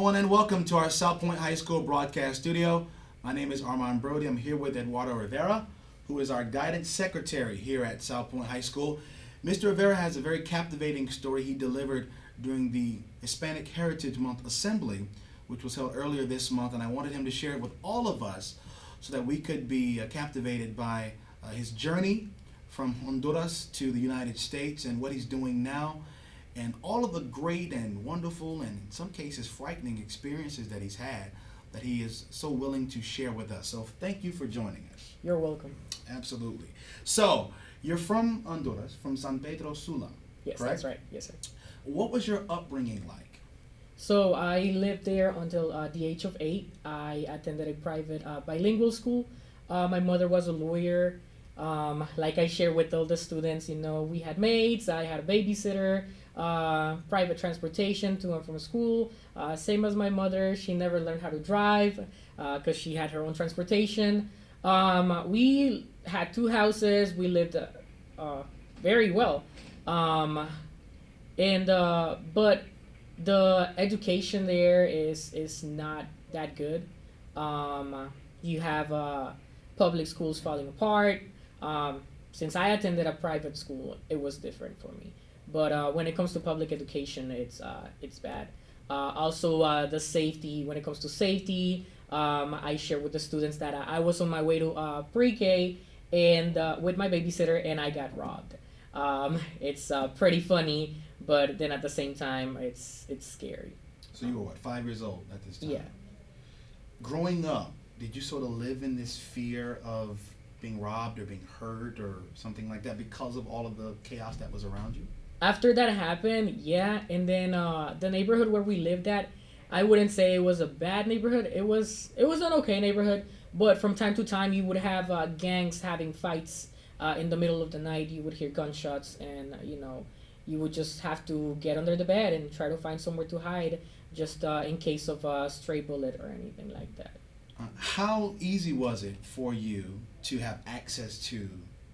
everyone, and welcome to our South Pointe High School broadcast studio. My name is Armand Brody. I'm here with Eduardo Rivera, who is our guidance secretary here at South Pointe High School. Mr. Rivera has a very captivating story he delivered during the Hispanic Heritage Month Assembly, which was held earlier this month, and I wanted him to share it with all of us so that we could be captivated by his journey from Honduras to the United States and what he's doing now, and all of the great and wonderful and in some cases frightening experiences that he's had that he is so willing to share with us. So thank you for joining us. You're welcome. Absolutely. So you're from Honduras, from San Pedro Sula, Yes, correct? that's right. Yes, sir. What was your upbringing like? So I lived there until the age of 8. I attended a private bilingual school. My mother was a lawyer. Like I share with all the students, we had maids, I had a babysitter, private transportation to and from school. Same as my mother, she never learned how to drive because she had her own transportation. We had 2 houses. We lived very well. But the education there is not that good. You have public schools falling apart. Since I attended a private school, it was different for me. But when it comes to public education, it's bad. Also, the safety. When it comes to safety, I share with the students that I was on my way to pre-K and with my babysitter, and I got robbed. It's pretty funny, but then at the same time, it's scary. So you were what, 5 years old at this time? Yeah. Growing up, did you sort of live in this fear of being robbed or being hurt or something like that because of all of the chaos that was around you? After that happened, yeah, and then the neighborhood where we lived at, I wouldn't say it was a bad neighborhood. It was an okay neighborhood, but from time to time you would have gangs having fights in the middle of the night. You would hear gunshots, and you would just have to get under the bed and try to find somewhere to hide, just in case of a stray bullet or anything like that. How easy was it for you to have access to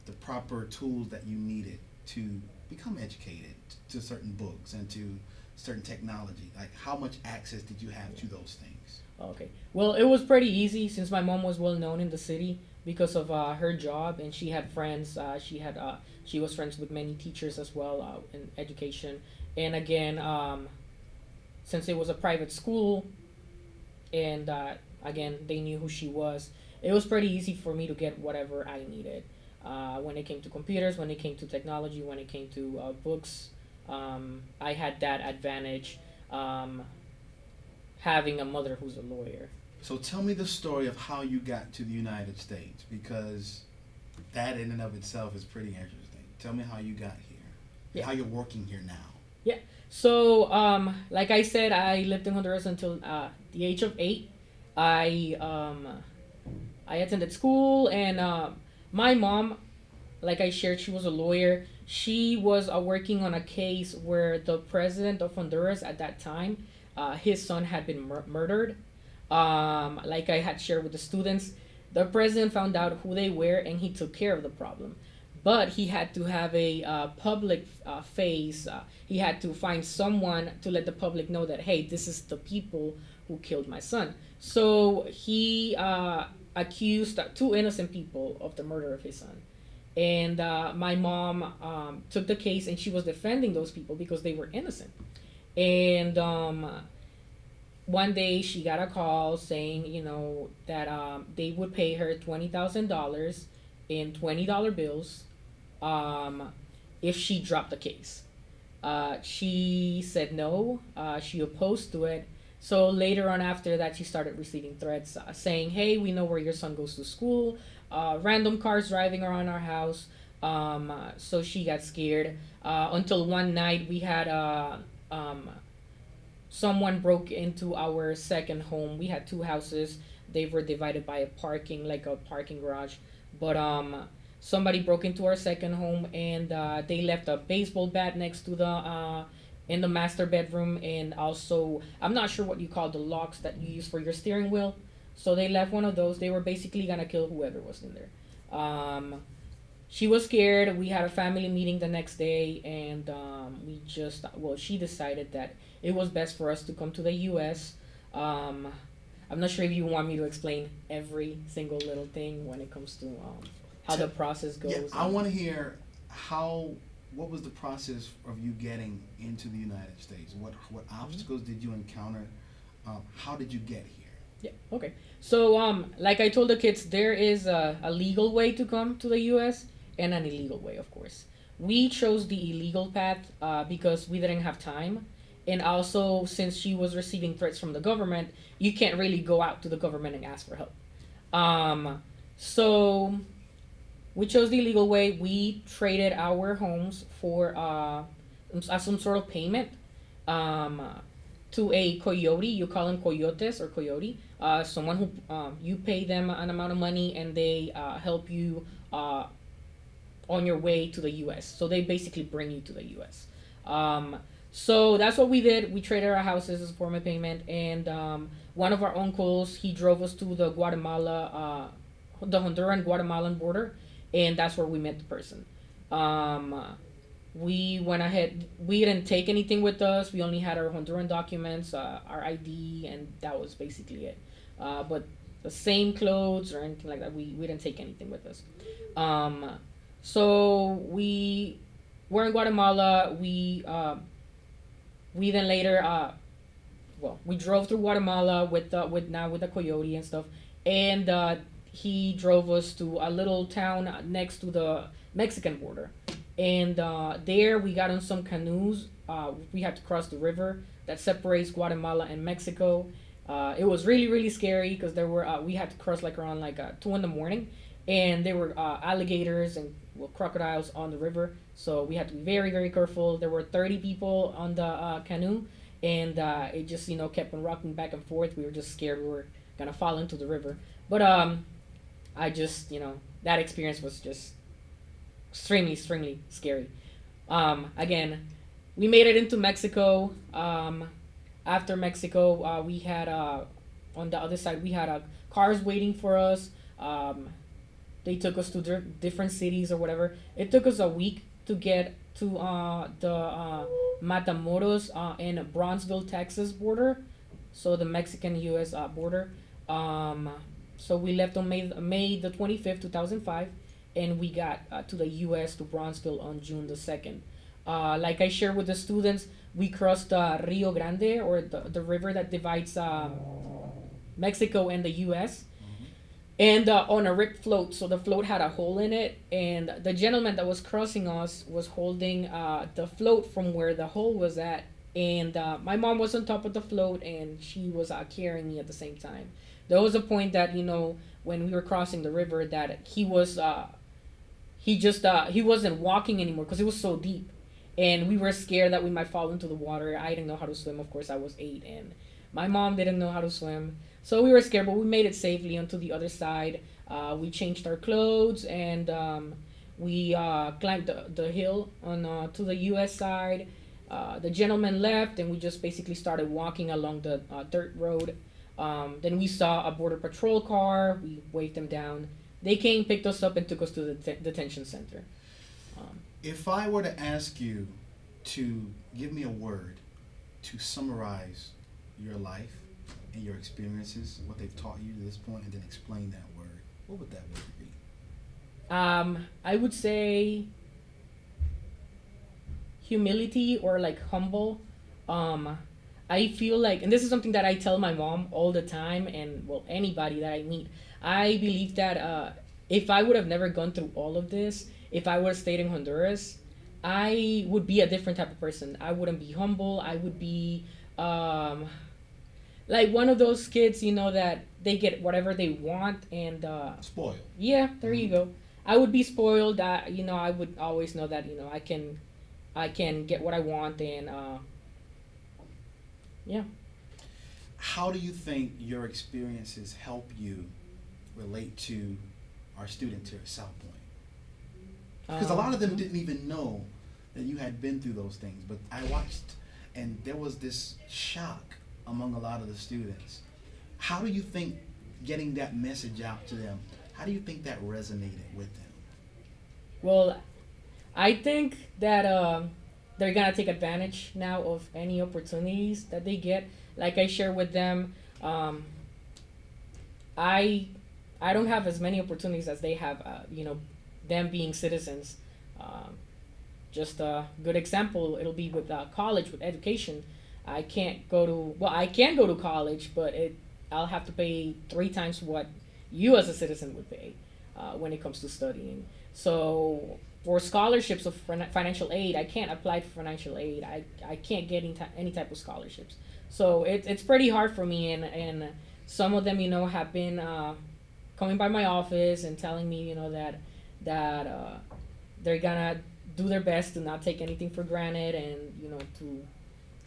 the proper tools that you needed to become educated to certain books and to certain technology? Like, how much access did you have to those things? Okay. Well, it was pretty easy since my mom was well known in the city because of her job, and she had friends. She was friends with many teachers as well in education. And again, since it was a private school, and again they knew who she was, it was pretty easy for me to get whatever I needed. When it came to computers, when it came to technology, when it came to books, I had that advantage, having a mother who's a lawyer. So tell me the story of how you got to the United States, because that in and of itself is pretty interesting. Tell me how you got here, Yeah. how you're working here now. Yeah. So, like I said, I lived in Honduras until the age of 8. I attended school, and my mom, like I shared, she was a lawyer. She was working on a case where the president of Honduras at that time, his son had been murdered. Like I had shared with the students, the president found out who they were and he took care of the problem. But he had to have a public face. He had to find someone to let the public know that, hey, this is the people who killed my son. So he accused 2 innocent people of the murder of his son. And my mom took the case, and she was defending those people because they were innocent. And one day she got a call saying, that they would pay her $20,000 in $20 bills if she dropped the case. She said no. She opposed to it. So later on after that, she started receiving threats saying, hey, we know where your son goes to school. Random cars driving around our house. So she got scared. Until one night we had someone broke into our second home. We had 2 houses. They were divided by a parking garage. But somebody broke into our second home, and they left a baseball bat next to the in the master bedroom, and also I'm not sure what you call the locks that you use for your steering wheel. So they left one of those. They were basically gonna kill whoever was in there. She was scared. We had a family meeting the next day, and she decided that it was best for us to come to the U.S. Um, I'm not sure if you want me to explain every single little thing when it comes to how the process goes. Yeah, I want to hear how. What was the process of you getting into the United States? What obstacles did you encounter? How did you get here? Yeah. Okay. So, like I told the kids, there is a legal way to come to the U.S. and an illegal way, of course. We chose the illegal path because we didn't have time, and also since she was receiving threats from the government, you can't really go out to the government and ask for help. So we chose the illegal way. We traded our homes for as some sort of payment. Um, to a coyote. You call them coyotes or coyote. Someone who you pay them an amount of money and they help you on your way to the U.S. So they basically bring you to the U.S. So that's what we did. We traded our houses as a form of payment, and one of our uncles he drove us to the the Honduran Guatemalan border, and that's where we met the person. Um, we went ahead. We didn't take anything with us. We only had our Honduran documents, our ID, and that was basically it. But the same clothes or anything like that, we didn't take anything with us. Um, so we were in Guatemala. We then later we drove through Guatemala with the coyote and stuff, and he drove us to a little town next to the Mexican border, and there we got on some canoes. We had to cross the river that separates Guatemala and Mexico. It was really really scary because there were we had to cross like around 2 in the morning, and there were alligators and crocodiles on the river. So we had to be very very careful. There were 30 people on the canoe, and it just kept on rocking back and forth. We were just scared we were gonna fall into the river. But I just that experience was just extremely extremely scary. Again, we made it into Mexico. After Mexico, we had on the other side we had cars waiting for us. They took us to different cities or whatever. It took us a week to get to the Matamoros and Bronzeville, Texas border, so the Mexican U.S. Border. Um, so we left on May the 25th, 2005, and we got to the U.S. to Bronzeville on June the 2nd. Like I shared with the students, we crossed Rio Grande, or the river that divides Mexico and the U.S., and on a ripped float. So the float had a hole in it, and the gentleman that was crossing us was holding the float from where the hole was at, and my mom was on top of the float, and she was carrying me at the same time. There was a point that when we were crossing the river that he wasn't walking anymore because it was so deep, and we were scared that we might fall into the water. I didn't know how to swim. Of course, I was 8, and my mom didn't know how to swim. So we were scared, but we made it safely onto the other side. We changed our clothes, and we climbed the hill on to the U.S. side. The gentleman left, and we just basically started walking along the dirt road. Then we saw a border patrol car. We waved them down. They came, picked us up, and took us to the detention center. If I were to ask you to give me a word to summarize your life and your experiences, what they've taught you to this point, and then explain that word, what would that word be? I would say humility, or humble. I feel like, and this is something that I tell my mom all the time, and well, anybody that I meet. I believe that if I would have never gone through all of this, if I would have stayed in Honduras, I would be a different type of person. I wouldn't be humble. I would be like one of those kids, that they get whatever they want, and Spoiled. yeah, there you go. I would be spoiled. I would always know that I can get what I want, and yeah. How do you think your experiences help you relate to our students here at South Point? Because a lot of them didn't even know that you had been through those things, but I watched, and there was this shock among a lot of the students. How do you think getting that message out to them, how do you think that resonated with them? Well, I think that they're gonna take advantage now of any opportunities that they get, like I share with them, I I don't have as many opportunities as they have. Them being citizens. Um, just a good example. It'll be with college, with education. I can't go to well, I can go to college, but I'll have to pay three times what you as a citizen would pay when it comes to studying. So for scholarships of financial aid, I can't apply for financial aid. I can't get any type of scholarships. So it's pretty hard for me, and some of them, have been coming by my office and telling me, that they're gonna do their best to not take anything for granted, and to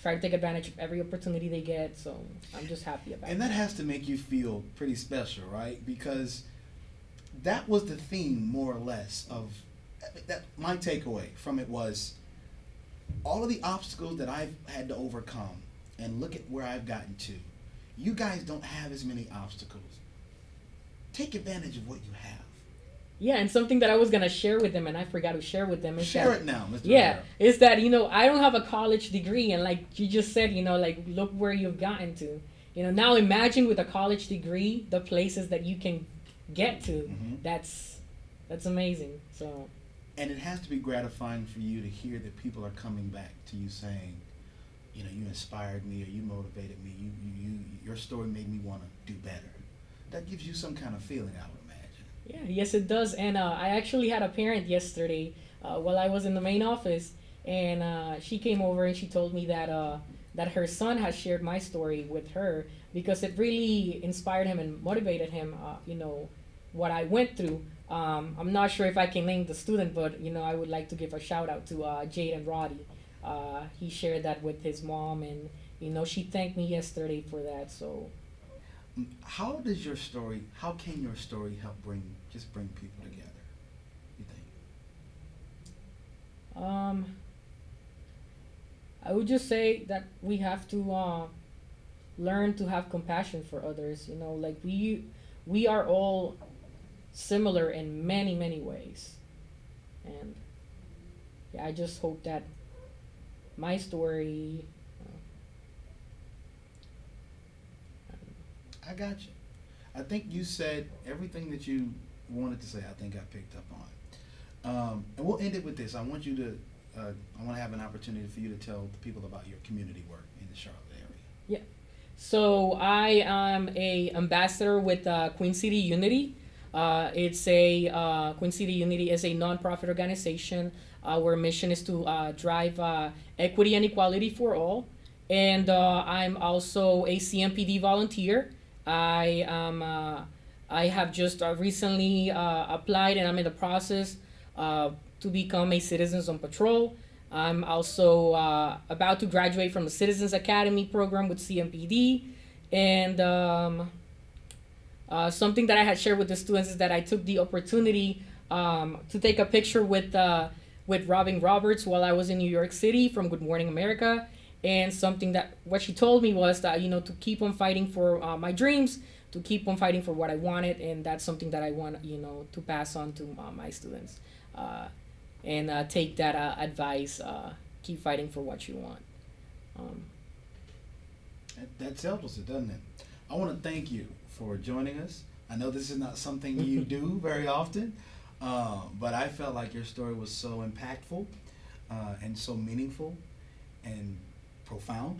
try to take advantage of every opportunity they get. So I'm just happy about it. And that has to make you feel pretty special, right? Because that was the theme, more or less, of that. My takeaway from it was all of the obstacles that I've had to overcome, and look at where I've gotten to. You guys don't have as many obstacles. Take advantage of what you have. Yeah, and something that I was gonna share with them, and I forgot to share with them, is share it now, Mr. Yeah, Rivera. is that I don't have a college degree, and like you just said, like look where you've gotten to. Now imagine with a college degree the places that you can get to. Mm-hmm. That's amazing. So. And it has to be gratifying for you to hear that people are coming back to you saying, you inspired me, or you motivated me. Your story made me want to do better. That gives you some kind of feeling, I would imagine. Yeah, yes, it does. And I actually had a parent yesterday while I was in the main office, and she came over and she told me that her son has shared my story with her because it really inspired him and motivated him. What I went through. I'm not sure if I can name the student, but I would like to give a shout out to Jade and Roddy. He shared that with his mom, and she thanked me yesterday for that. So, how can your story help bring people together, you think? I would just say that we have to learn to have compassion for others. Like we are all similar in many, many ways, and yeah, I just hope that my story. I got you. I think you said everything that you wanted to say. I think I picked up on. And we'll end it with this. I want to have an opportunity for you to tell the people about your community work in the Charlotte area. Yeah. So I am a ambassador with Queen City Unity. Queen City Unity is a nonprofit organization. Our mission is to drive equity and equality for all. And I'm also a CMPD volunteer. I have just recently applied, and I'm in the process to become a Citizens on Patrol. I'm also about to graduate from the Citizens Academy program with CMPD, and something that I had shared with the students is that I took the opportunity to take a picture with Robin Roberts while I was in New York City from Good Morning America. And what she told me was that, to keep on fighting for my dreams, to keep on fighting for what I wanted. And that's something that I want, to pass on to my students. And take that advice, keep fighting for what you want. That settles it, doesn't it? I want to thank you for joining us. I know this is not something you do very often, but I felt like your story was so impactful and so meaningful and profound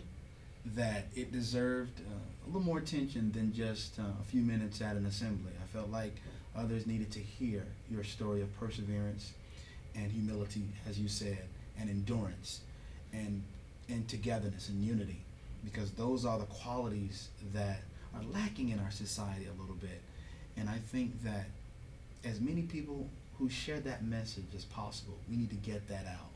that it deserved a little more attention than just a few minutes at an assembly. I felt like others needed to hear your story of perseverance and humility, as you said, and endurance and togetherness and unity, because those are the qualities that are lacking in our society a little bit. And I think that as many people who share that message as possible, we need to get that out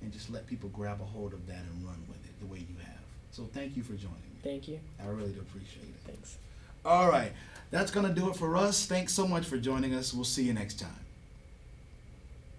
and just let people grab a hold of that and run with it the way you have. So thank you for joining me. Thank you. I really do appreciate it. Thanks. All right. That's going to do it for us. Thanks so much for joining us. We'll see you next time.